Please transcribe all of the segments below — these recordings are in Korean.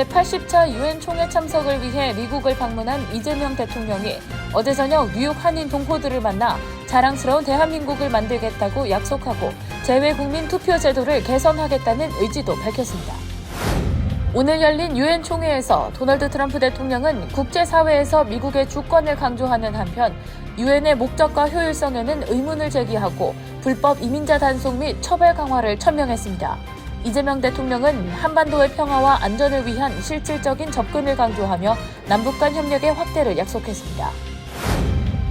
제80차 유엔 총회 참석을 위해 미국을 방문한 이재명 대통령이 어제 저녁 뉴욕 한인 동포들을 만나 자랑스러운 대한민국을 만들겠다고 약속하고 재외국민 투표 제도를 개선하겠다는 의지도 밝혔습니다. 오늘 열린 유엔 총회에서 도널드 트럼프 대통령은 국제사회에서 미국의 주권을 강조하는 한편 유엔의 목적과 효율성에는 의문을 제기하고 불법 이민자 단속 및 처벌 강화를 천명했습니다. 이재명 대통령은 한반도의 평화와 안전을 위한 실질적인 접근을 강조하며 남북 간 협력의 확대를 약속했습니다.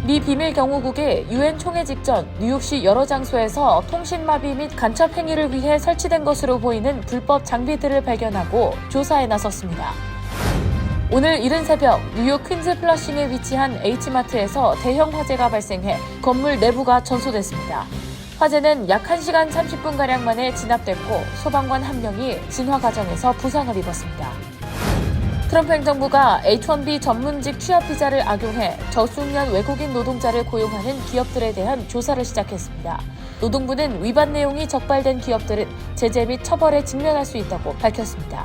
미 비밀경호국이 유엔 총회 직전 뉴욕시 여러 장소에서 통신마비 및 간첩 행위를 위해 설치된 것으로 보이는 불법 장비들을 발견하고 조사에 나섰습니다. 오늘 이른 새벽 뉴욕 퀸즈 플러싱에 위치한 H마트에서 대형 화재가 발생해 건물 내부가 전소됐습니다. 화재는 약 1시간 30분가량 만에 진압됐고 소방관 1명이 진화 과정에서 부상을 입었습니다. 트럼프 행정부가 H-1B 전문직 취업 비자를 악용해 저수년 외국인 노동자를 고용하는 기업들에 대한 조사를 시작했습니다. 노동부는 위반 내용이 적발된 기업들은 제재 및 처벌에 직면할 수 있다고 밝혔습니다.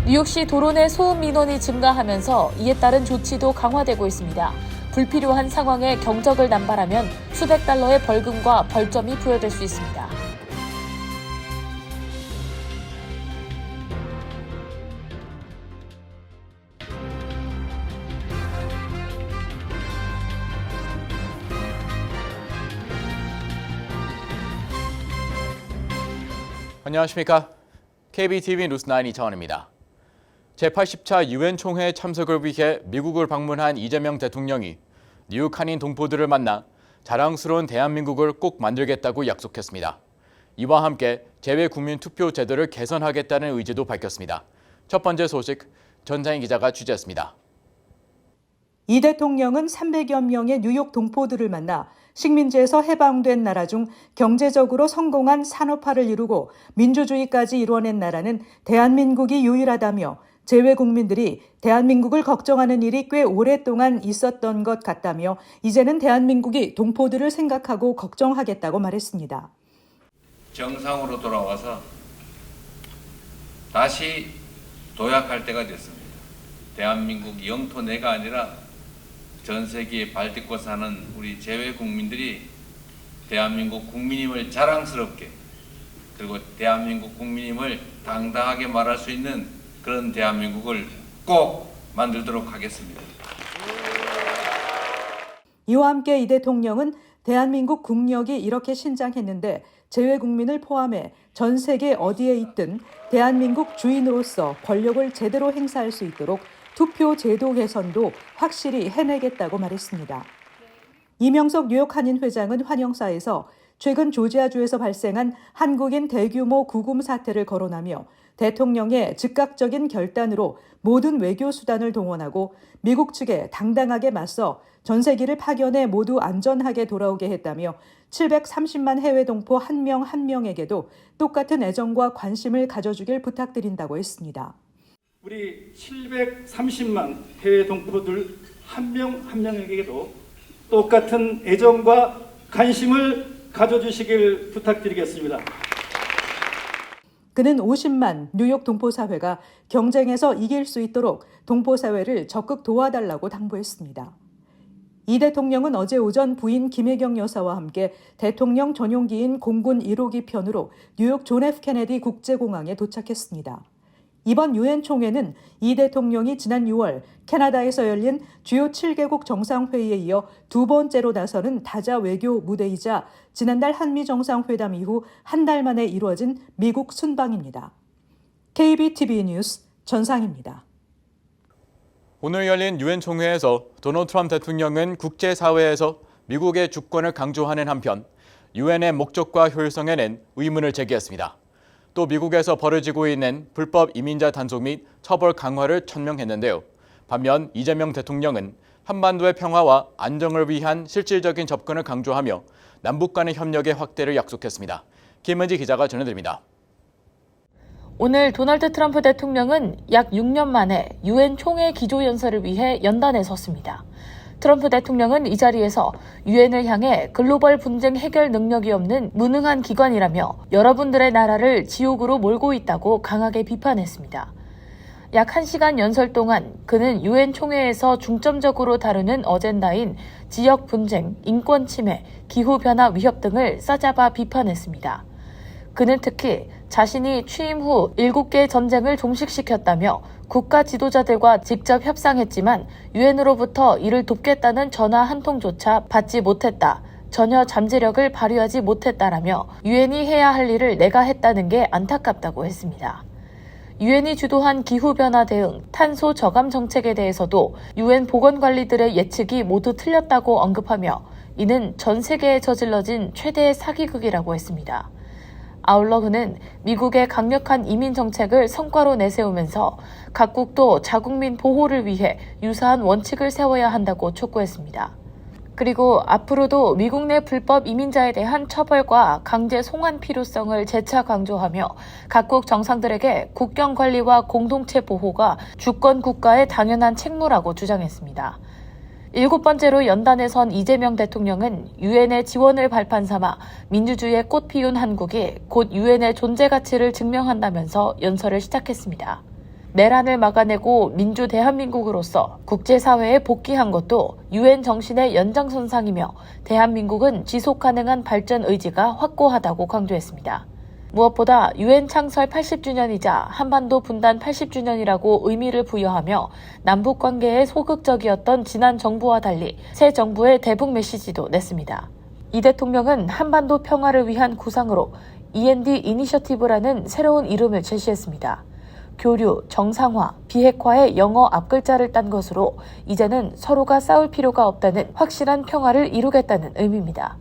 뉴욕시 도로 내 소음 민원이 증가하면서 이에 따른 조치도 강화되고 있습니다. 불필요한 상황에 경적을 남발하면 수백 달러의 벌금과 벌점이 부여될 수 있습니다. 안녕하십니까? KBTV 뉴스9 이창원입니다. 제80차 유엔 총회 참석을 위해 미국을 방문한 이재명 대통령이 뉴욕 한인 동포들을 만나 자랑스러운 대한민국을 꼭 만들겠다고 약속했습니다. 이와 함께 재외국민 투표 제도를 개선하겠다는 의지도 밝혔습니다. 첫 번째 소식 전상희 기자가 취재했습니다. 이 대통령은 300여 명의 뉴욕 동포들을 만나 식민지에서 해방된 나라 중 경제적으로 성공한 산업화를 이루고 민주주의까지 이루어낸 나라는 대한민국이 유일하다며 재외국민들이 대한민국을 걱정하는 일이 꽤 오랫동안 있었던 것 같다며 이제는 대한민국이 동포들을 생각하고 걱정하겠다고 말했습니다. 정상으로 돌아와서 다시 도약할 때가 됐습니다. 대한민국 영토 내가 아니라 전 세계에 발딛고 사는 우리 재외국민들이 대한민국 국민임을 자랑스럽게 그리고 대한민국 국민임을 당당하게 말할 수 있는 그런 대한민국을 꼭 만들도록 하겠습니다. 이와 함께 이 대통령은 대한민국 국력이 이렇게 신장했는데 재외국민을 포함해 전 세계 어디에 있든 대한민국 주인으로서 권력을 제대로 행사할 수 있도록 투표 제도 개선도 확실히 해내겠다고 말했습니다. 이명석 뉴욕 한인 회장은 환영사에서 최근 조지아주에서 발생한 한국인 대규모 구금 사태를 거론하며 대통령의 즉각적인 결단으로 모든 외교 수단을 동원하고 미국 측에 당당하게 맞서 전세기를 파견해 모두 안전하게 돌아오게 했다며 730만 해외 동포 한 명 한 명에게도 똑같은 애정과 관심을 가져주길 부탁드린다고 했습니다. 우리 730만 해외 동포들 한 명 한 명에게도 똑같은 애정과 관심을 가져주시길 부탁드리겠습니다. 그는 50만 뉴욕 동포사회가 경쟁에서 이길 수 있도록 동포사회를 적극 도와달라고 당부했습니다. 이 대통령은 어제 오전 부인 김혜경 여사와 함께 대통령 전용기인 공군 1호기 편으로 뉴욕 존 F 케네디 국제공항에 도착했습니다. 이번 유엔 총회는 이 대통령이 지난 6월 캐나다에서 열린 주요 7개국 정상회의에 이어 두 번째로 나서는 다자 외교 무대이자 지난달 한미 정상회담 이후 한 달 만에 이루어진 미국 순방입니다. KBTV 뉴스 전상입니다. 오늘 열린 유엔 총회에서 도널드 트럼프 대통령은 국제사회에서 미국의 주권을 강조하는 한편 유엔의 목적과 효율성에는 의문을 제기했습니다. 또 미국에서 벌어지고 있는 불법 이민자 단속 및 처벌 강화를 천명했는데요. 반면 이재명 대통령은 한반도의 평화와 안정을 위한 실질적인 접근을 강조하며 남북 간의 협력의 확대를 약속했습니다. 김은지 기자가 전해드립니다. 오늘 도널드 트럼프 대통령은 약 6년 만에 유엔 총회 기조연설을 위해 연단에 섰습니다. 트럼프 대통령은 이 자리에서 유엔을 향해 글로벌 분쟁 해결 능력이 없는 무능한 기관이라며 여러분들의 나라를 지옥으로 몰고 있다고 강하게 비판했습니다. 약 1시간 연설 동안 그는 유엔 총회에서 중점적으로 다루는 어젠다인 지역 분쟁, 인권 침해, 기후변화 위협 등을 싸잡아 비판했습니다. 그는 특히 자신이 취임 후 7개 전쟁을 종식시켰다며 국가 지도자들과 직접 협상했지만 유엔으로부터 이를 돕겠다는 전화 한 통조차 받지 못했다. 전혀 잠재력을 발휘하지 못했다라며 유엔이 해야 할 일을 내가 했다는 게 안타깝다고 했습니다. 유엔이 주도한 기후변화 대응, 탄소 저감 정책에 대해서도 유엔 보건관리들의 예측이 모두 틀렸다고 언급하며 이는 전 세계에 저질러진 최대의 사기극이라고 했습니다. 아울러 그는 미국의 강력한 이민 정책을 성과로 내세우면서 각국도 자국민 보호를 위해 유사한 원칙을 세워야 한다고 촉구했습니다. 그리고 앞으로도 미국 내 불법 이민자에 대한 처벌과 강제 송환 필요성을 재차 강조하며 각국 정상들에게 국경 관리와 공동체 보호가 주권 국가의 당연한 책무라고 주장했습니다. 7번째로 연단에 선 이재명 대통령은 유엔의 지원을 발판 삼아 민주주의의 꽃 피운 한국이 곧 유엔의 존재 가치를 증명한다면서 연설을 시작했습니다. 내란을 막아내고 민주 대한민국으로서 국제사회에 복귀한 것도 유엔 정신의 연장선상이며 대한민국은 지속 가능한 발전 의지가 확고하다고 강조했습니다. 무엇보다 유엔 창설 80주년이자 한반도 분단 80주년이라고 의미를 부여하며 남북관계에 소극적이었던 지난 정부와 달리 새 정부의 대북 메시지도 냈습니다. 이 대통령은 한반도 평화를 위한 구상으로 END 이니셔티브라는 새로운 이름을 제시했습니다. 교류, 정상화, 비핵화의 영어 앞글자를 딴 것으로 이제는 서로가 싸울 필요가 없다는 확실한 평화를 이루겠다는 의미입니다.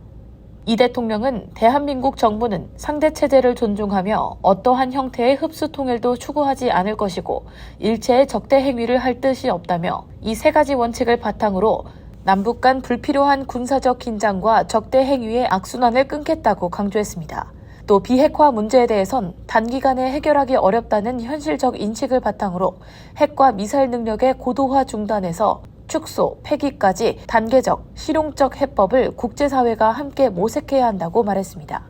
이 대통령은 대한민국 정부는 상대 체제를 존중하며 어떠한 형태의 흡수 통일도 추구하지 않을 것이고 일체의 적대 행위를 할 뜻이 없다며 이 3가지 원칙을 바탕으로 남북 간 불필요한 군사적 긴장과 적대 행위의 악순환을 끊겠다고 강조했습니다. 또 비핵화 문제에 대해선 단기간에 해결하기 어렵다는 현실적 인식을 바탕으로 핵과 미사일 능력의 고도화 중단에서 축소, 폐기까지 단계적, 실용적 해법을 국제사회가 함께 모색해야 한다고 말했습니다.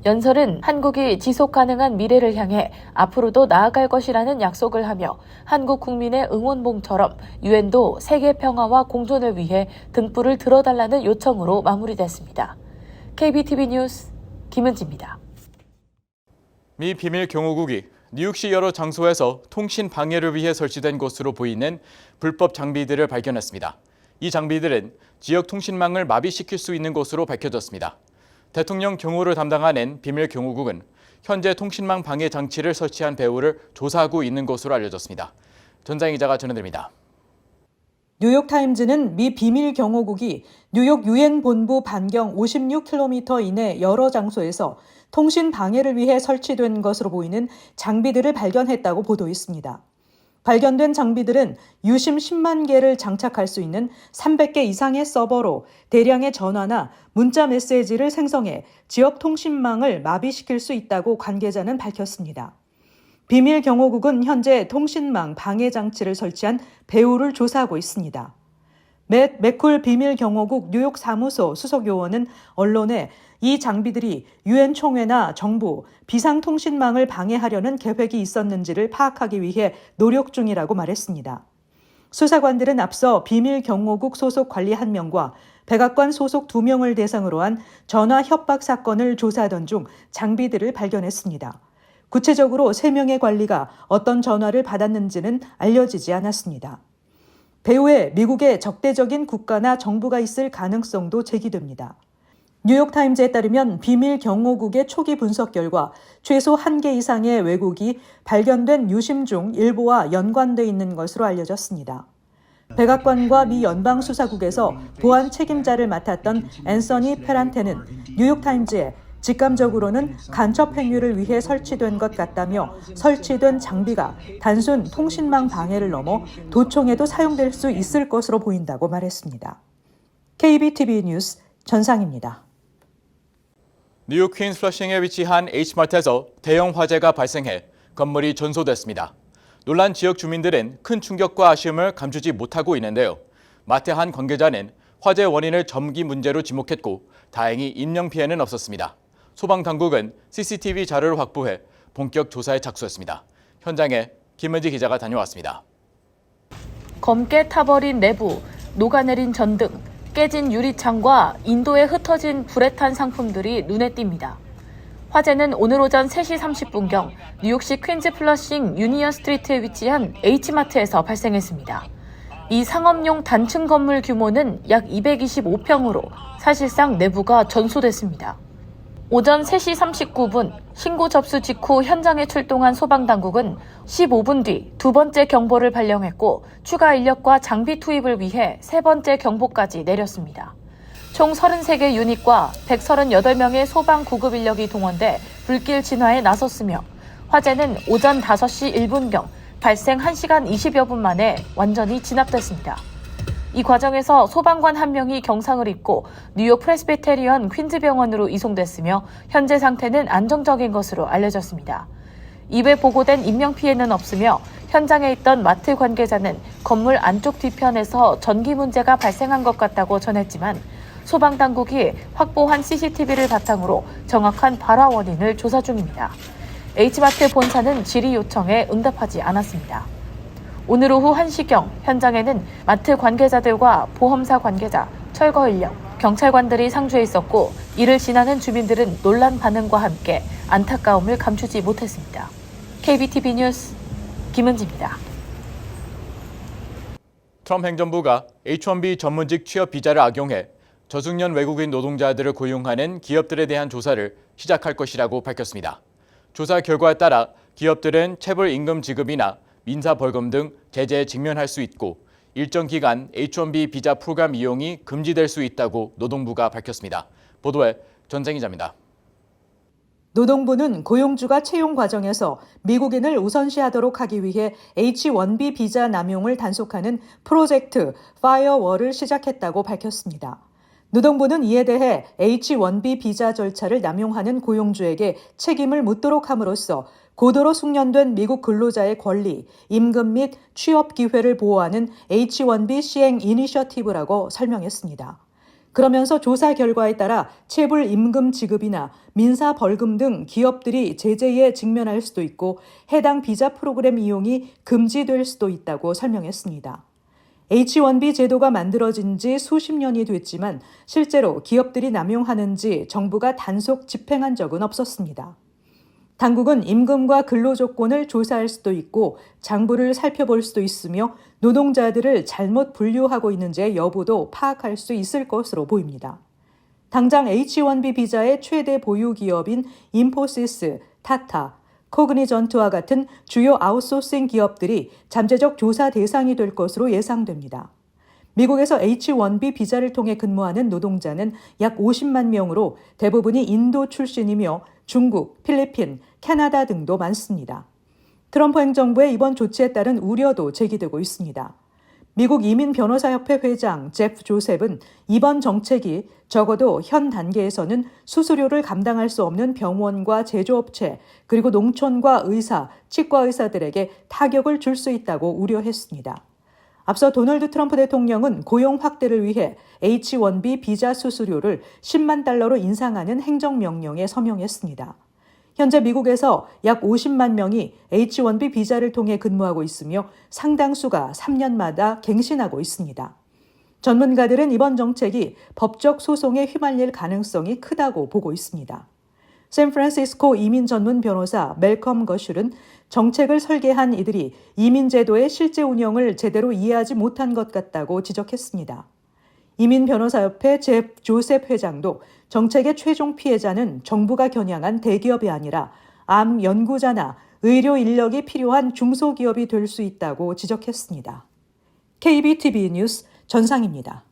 연설은 한국이 지속 가능한 미래를 향해 앞으로도 나아갈 것이라는 약속을 하며 한국 국민의 응원봉처럼 유엔도 세계 평화와 공존을 위해 등불을 들어달라는 요청으로 마무리됐습니다. KBTV 뉴스 김은지입니다. 미 비밀 경호국이 뉴욕시 여러 장소에서 통신 방해를 위해 설치된 것으로 보이는 불법 장비들을 발견했습니다. 이 장비들은 지역 통신망을 마비시킬 수 있는 것으로 밝혀졌습니다. 대통령 경호를 담당하는 비밀 경호국은 현재 통신망 방해 장치를 설치한 배후를 조사하고 있는 것으로 알려졌습니다. 전장희 기자가 전해드립니다. 뉴욕타임즈는 미 비밀 경호국이 뉴욕 유엔 본부 반경 56km 이내 여러 장소에서 통신 방해를 위해 설치된 것으로 보이는 장비들을 발견했다고 보도했습니다. 발견된 장비들은 유심 10만 개를 장착할 수 있는 300개 이상의 서버로 대량의 전화나 문자 메시지를 생성해 지역 통신망을 마비시킬 수 있다고 관계자는 밝혔습니다. 비밀 경호국은 현재 통신망 방해 장치를 설치한 배후를 조사하고 있습니다. 맷 맥쿨 비밀 경호국 뉴욕 사무소 수석 요원은 언론에 이 장비들이 유엔 총회나 정부, 비상통신망을 방해하려는 계획이 있었는지를 파악하기 위해 노력 중이라고 말했습니다. 수사관들은 앞서 비밀 경호국 소속 관리 1명과 백악관 소속 2명을 대상으로 한 전화 협박 사건을 조사하던 중 장비들을 발견했습니다. 구체적으로 3명의 관리가 어떤 전화를 받았는지는 알려지지 않았습니다. 배후에 미국의 적대적인 국가나 정부가 있을 가능성도 제기됩니다. 뉴욕타임즈에 따르면 비밀 경호국의 초기 분석 결과 최소 1개 이상의 왜곡이 발견된 유심 중 일부와 연관돼 있는 것으로 알려졌습니다. 백악관과 미 연방수사국에서 보안 책임자를 맡았던 앤서니 페란테는 뉴욕타임즈에 직감적으로는 간첩 행위를 위해 설치된 것 같다며 설치된 장비가 단순 통신망 방해를 넘어 도청에도 사용될 수 있을 것으로 보인다고 말했습니다. KBTV 뉴스 전상입니다. 뉴욕 퀸스 플러싱에 위치한 H마트에서 대형 화재가 발생해 건물이 전소됐습니다. 놀란 지역 주민들은 큰 충격과 아쉬움을 감추지 못하고 있는데요. 마트 한 관계자는 화재 원인을 점기 문제로 지목했고 다행히 인명 피해는 없었습니다. 소방당국은 CCTV 자료를 확보해 본격 조사에 착수했습니다. 현장에 김은지 기자가 다녀왔습니다. 검게 타버린 내부, 녹아내린 전등, 깨진 유리창과 인도에 흩어진 불에 탄 상품들이 눈에 띕니다. 화재는 오늘 오전 3시 30분경 뉴욕시 퀸즈 플러싱 유니언 스트리트에 위치한 H마트에서 발생했습니다. 이 상업용 단층 건물 규모는 약 225평으로 사실상 내부가 전소됐습니다. 오전 3시 39분 신고 접수 직후 현장에 출동한 소방당국은 15분 뒤 두 번째 경보를 발령했고 추가 인력과 장비 투입을 위해 세 번째 경보까지 내렸습니다. 총 33개 유닛과 138명의 소방 구급 인력이 동원돼 불길 진화에 나섰으며 화재는 오전 5시 1분경 발생 1시간 20여 분 만에 완전히 진압됐습니다. 이 과정에서 소방관 1명이 경상을 입고 뉴욕 프레스비테리언 퀸즈 병원으로 이송됐으며 현재 상태는 안정적인 것으로 알려졌습니다. 이외 보고된 인명피해는 없으며 현장에 있던 마트 관계자는 건물 안쪽 뒤편에서 전기 문제가 발생한 것 같다고 전했지만 소방당국이 확보한 CCTV를 바탕으로 정확한 발화 원인을 조사 중입니다. H마트 본사는 질의 요청에 응답하지 않았습니다. 오늘 오후 1시경 현장에는 마트 관계자들과 보험사 관계자, 철거 인력, 경찰관들이 상주해 있었고 이를 지나는 주민들은 놀란 반응과 함께 안타까움을 감추지 못했습니다. KBTV 뉴스 김은지입니다. 트럼프 행정부가 H-1B 전문직 취업 비자를 악용해 저숙련 외국인 노동자들을 고용하는 기업들에 대한 조사를 시작할 것이라고 밝혔습니다. 조사 결과에 따라 기업들은 체불 임금 지급이나 민사 벌금 등 제재에 직면할 수 있고 일정 기간 H-1B 비자 프로그램 이용이 금지될 수 있다고 노동부가 밝혔습니다. 보도에 전생 기자입니다. 노동부는 고용주가 채용 과정에서 미국인을 우선시하도록 하기 위해 H-1B 비자 남용을 단속하는 프로젝트 파이어월을 시작했다고 밝혔습니다. 노동부는 이에 대해 H-1B 비자 절차를 남용하는 고용주에게 책임을 묻도록 함으로써 고도로 숙련된 미국 근로자의 권리, 임금 및 취업 기회를 보호하는 H-1B 시행 이니셔티브라고 설명했습니다. 그러면서 조사 결과에 따라 체불 임금 지급이나 민사 벌금 등 기업들이 제재에 직면할 수도 있고 해당 비자 프로그램 이용이 금지될 수도 있다고 설명했습니다. H-1B 제도가 만들어진 지 수십 년이 됐지만 실제로 기업들이 남용하는지 정부가 단속 집행한 적은 없었습니다. 당국은 임금과 근로 조건을 조사할 수도 있고 장부를 살펴볼 수도 있으며 노동자들을 잘못 분류하고 있는지의 여부도 파악할 수 있을 것으로 보입니다. 당장 H-1B 비자의 최대 보유 기업인 인포시스, 타타, 코그니전트와 같은 주요 아웃소싱 기업들이 잠재적 조사 대상이 될 것으로 예상됩니다. 미국에서 H-1B 비자를 통해 근무하는 노동자는 약 50만 명으로 대부분이 인도 출신이며 중국, 필리핀, 캐나다 등도 많습니다. 트럼프 행정부의 이번 조치에 따른 우려도 제기되고 있습니다. 미국 이민변호사협회 회장 제프 조셉은 이번 정책이 적어도 현 단계에서는 수수료를 감당할 수 없는 병원과 제조업체, 그리고 농촌과 의사, 치과의사들에게 타격을 줄 수 있다고 우려했습니다. 앞서 도널드 트럼프 대통령은 고용 확대를 위해 H-1B 비자 수수료를 10만 달러로 인상하는 행정명령에 서명했습니다. 현재 미국에서 약 50만 명이 H-1B 비자를 통해 근무하고 있으며 상당수가 3년마다 갱신하고 있습니다. 전문가들은 이번 정책이 법적 소송에 휘말릴 가능성이 크다고 보고 있습니다. 샌프란시스코 이민 전문 변호사 멜컴 거슐은 정책을 설계한 이들이 이민제도의 실제 운영을 제대로 이해하지 못한 것 같다고 지적했습니다. 이민변호사협회 제프 조셉 회장도 정책의 최종 피해자는 정부가 겨냥한 대기업이 아니라 암 연구자나 의료 인력이 필요한 중소기업이 될 수 있다고 지적했습니다. KBTV 뉴스 전상입니다.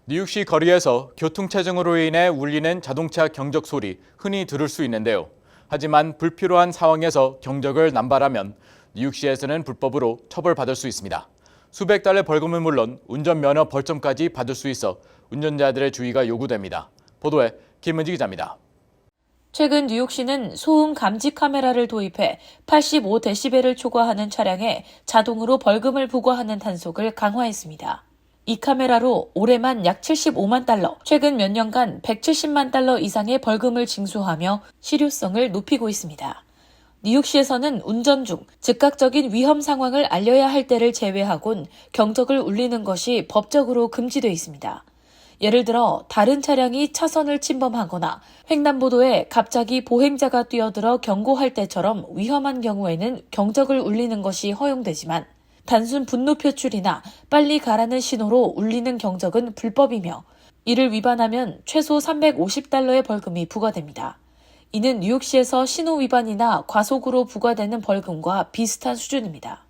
뉴욕시 거리에서 교통체증으로 인해 울리는 자동차 경적 소리 흔히 들을 수 있는데요. 하지만 불필요한 상황에서 경적을 남발하면 뉴욕시에서는 불법으로 처벌받을 수 있습니다. 수백 달러 벌금은 물론 운전면허 벌점까지 받을 수 있어 운전자들의 주의가 요구됩니다. 보도에 김은지 기자입니다. 최근 뉴욕시는 소음 감지 카메라를 도입해 85데시벨을 초과하는 차량에 자동으로 벌금을 부과하는 단속을 강화했습니다. 이 카메라로 올해만 약 75만 달러, 최근 몇 년간 170만 달러 이상의 벌금을 징수하며 실효성을 높이고 있습니다. 뉴욕시에서는 운전 중 즉각적인 위험 상황을 알려야 할 때를 제외하곤 경적을 울리는 것이 법적으로 금지되어 있습니다. 예를 들어 다른 차량이 차선을 침범하거나 횡단보도에 갑자기 보행자가 뛰어들어 경고할 때처럼 위험한 경우에는 경적을 울리는 것이 허용되지만 단순 분노 표출이나 빨리 가라는 신호로 울리는 경적은 불법이며 이를 위반하면 최소 $350의 벌금이 부과됩니다. 이는 뉴욕시에서 신호 위반이나 과속으로 부과되는 벌금과 비슷한 수준입니다.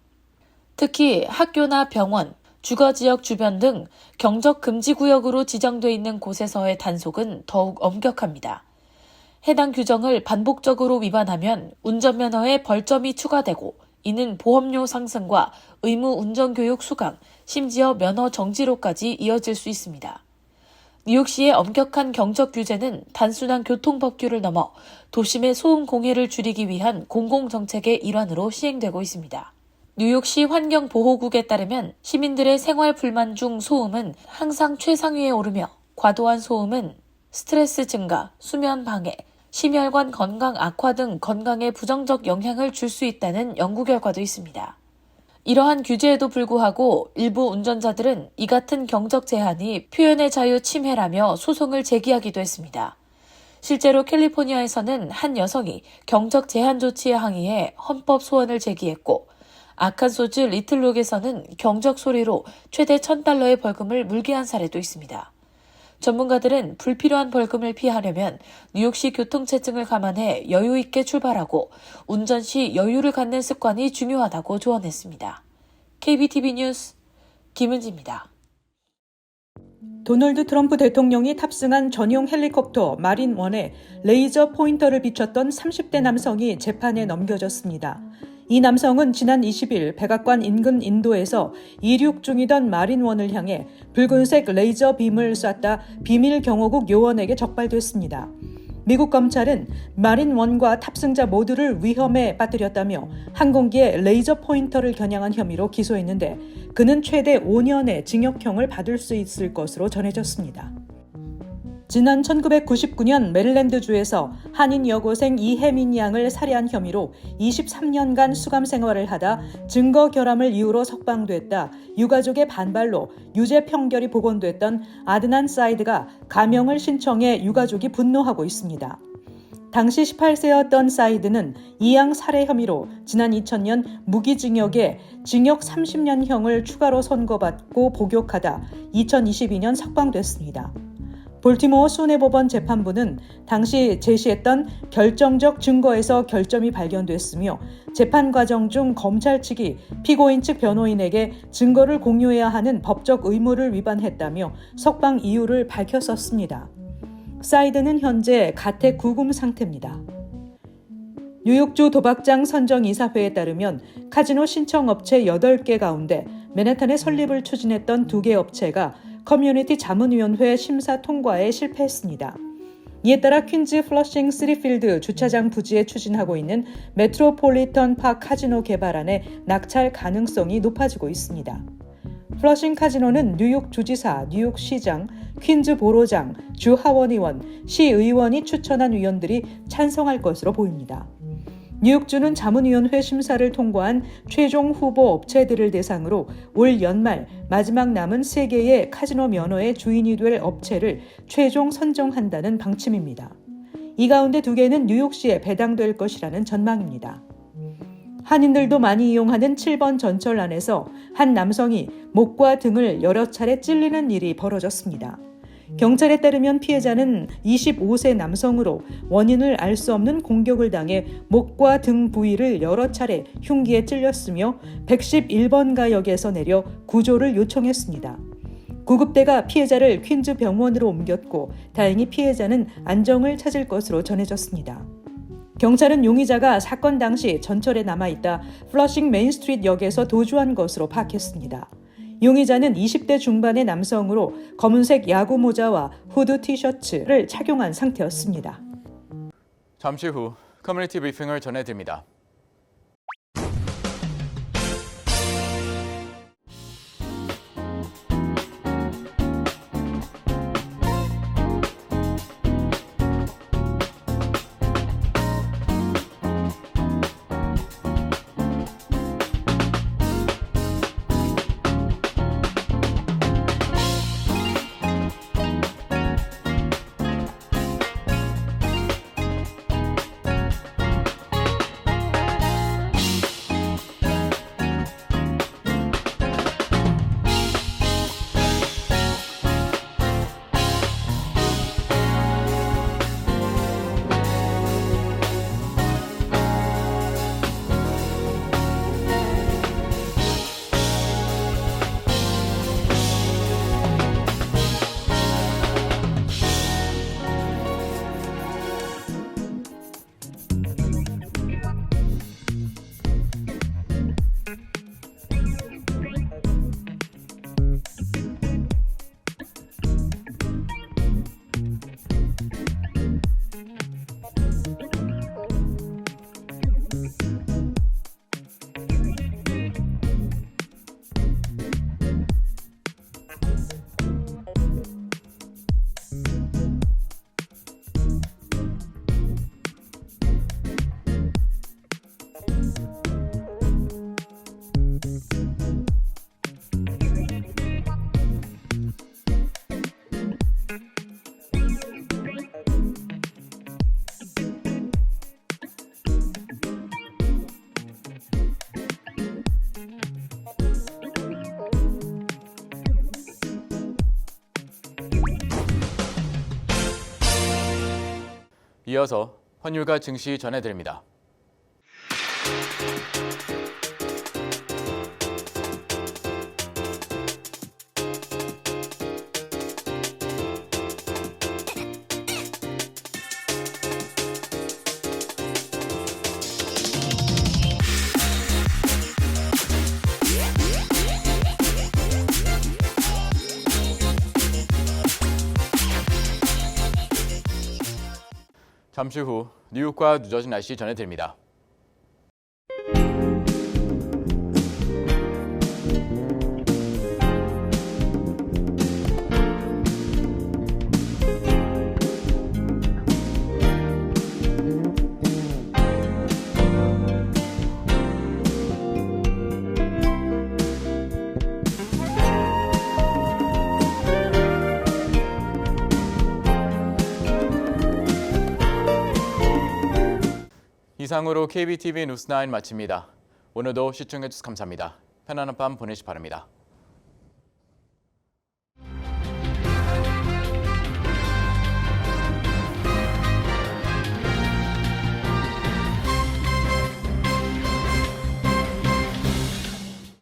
특히 학교나 병원, 주거지역 주변 등 경적 금지 구역으로 지정돼 있는 곳에서의 단속은 더욱 엄격합니다. 해당 규정을 반복적으로 위반하면 운전면허에 벌점이 추가되고 이는 보험료 상승과 의무 운전교육 수강, 심지어 면허 정지로까지 이어질 수 있습니다. 뉴욕시의 엄격한 경적 규제는 단순한 교통법규를 넘어 도심의 소음 공해를 줄이기 위한 공공정책의 일환으로 시행되고 있습니다. 뉴욕시 환경보호국에 따르면 시민들의 생활 불만 중 소음은 항상 최상위에 오르며 과도한 소음은 스트레스 증가, 수면 방해, 심혈관 건강 악화 등 건강에 부정적 영향을 줄 수 있다는 연구 결과도 있습니다. 이러한 규제에도 불구하고 일부 운전자들은 이 같은 경적 제한이 표현의 자유 침해라며 소송을 제기하기도 했습니다. 실제로 캘리포니아에서는 한 여성이 경적 제한 조치에 항의해 헌법 소원을 제기했고 아칸소주 리틀록에서는 경적 소리로 최대 $1,000의 벌금을 물게 한 사례도 있습니다. 전문가들은 불필요한 벌금을 피하려면 뉴욕시 교통체증을 감안해 여유 있게 출발하고 운전 시 여유를 갖는 습관이 중요하다고 조언했습니다. KBTV 뉴스 김은지입니다. 도널드 트럼프 대통령이 탑승한 전용 헬리콥터 마린 1에 레이저 포인터를 비췄던 30대 남성이 재판에 넘겨졌습니다. 이 남성은 지난 20일 백악관 인근 인도에서 이륙 중이던 마린 1을 향해 붉은색 레이저 빔을 쐈다 비밀 경호국 요원에게 적발됐습니다. 미국 검찰은 마린 1과 탑승자 모두를 위험에 빠뜨렸다며 항공기에 레이저 포인터를 겨냥한 혐의로 기소했는데 그는 최대 5년의 징역형을 받을 수 있을 것으로 전해졌습니다. 지난 1999년 메릴랜드주에서 한인 여고생 이혜민 양을 살해한 혐의로 23년간 수감 생활을 하다 증거 결함을 이유로 석방됐다 유가족의 반발로 유죄 판결이 복원됐던 아드난 사이드가 감형을 신청해 유가족이 분노하고 있습니다. 당시 18세였던 사이드는 이 양 살해 혐의로 지난 2000년 무기징역에 징역 30년형을 추가로 선고받고 복역하다 2022년 석방됐습니다. 볼티모어 순회법원 재판부는 당시 제시했던 결정적 증거에서 결점이 발견됐으며 재판 과정 중 검찰 측이 피고인 측 변호인에게 증거를 공유해야 하는 법적 의무를 위반했다며 석방 이유를 밝혔었습니다. 사이드는 현재 가택 구금 상태입니다. 뉴욕주 도박장 선정이사회에 따르면 카지노 신청업체 8개 가운데 맨해튼의 설립을 추진했던 2개 업체가 커뮤니티 자문위원회 심사 통과에 실패했습니다. 이에 따라 퀸즈 플러싱 시티필드 주차장 부지에 추진하고 있는 메트로폴리턴 파 카지노 개발안의 낙찰 가능성이 높아지고 있습니다. 플러싱 카지노는 뉴욕 주지사, 뉴욕시장, 퀸즈 보로장, 주 하원의원, 시의원이 추천한 위원들이 찬성할 것으로 보입니다. 뉴욕주는 자문위원회 심사를 통과한 최종 후보 업체들을 대상으로 올 연말 마지막 남은 3개의 카지노 면허의 주인이 될 업체를 최종 선정한다는 방침입니다. 이 가운데 2개는 뉴욕시에 배당될 것이라는 전망입니다. 한인들도 많이 이용하는 7번 전철안에서 한 남성이 목과 등을 여러 차례 찔리는 일이 벌어졌습니다. 경찰에 따르면 피해자는 25세 남성으로 원인을 알 수 없는 공격을 당해 목과 등 부위를 여러 차례 흉기에 찔렸으며 111번가역에서 내려 구조를 요청했습니다. 구급대가 피해자를 퀸즈 병원으로 옮겼고 다행히 피해자는 안정을 찾을 것으로 전해졌습니다. 경찰은 용의자가 사건 당시 전철에 남아있다 플러싱 메인스트리트 역에서 도주한 것으로 파악했습니다. 용의자는 20대 중반의 남성으로 검은색 야구 모자와 후드 티셔츠를 착용한 상태였습니다. 잠시 후 커뮤니티 브리핑을 전해드립니다. 이어서 환율과 증시 전해드립니다. 잠시 후 뉴욕과 뉴저지 날씨 전해드립니다. 이상으로 KBTV 뉴스9 마칩니다. 오늘도 시청해주셔서 감사합니다. 편안한 밤 보내시기 바랍니다.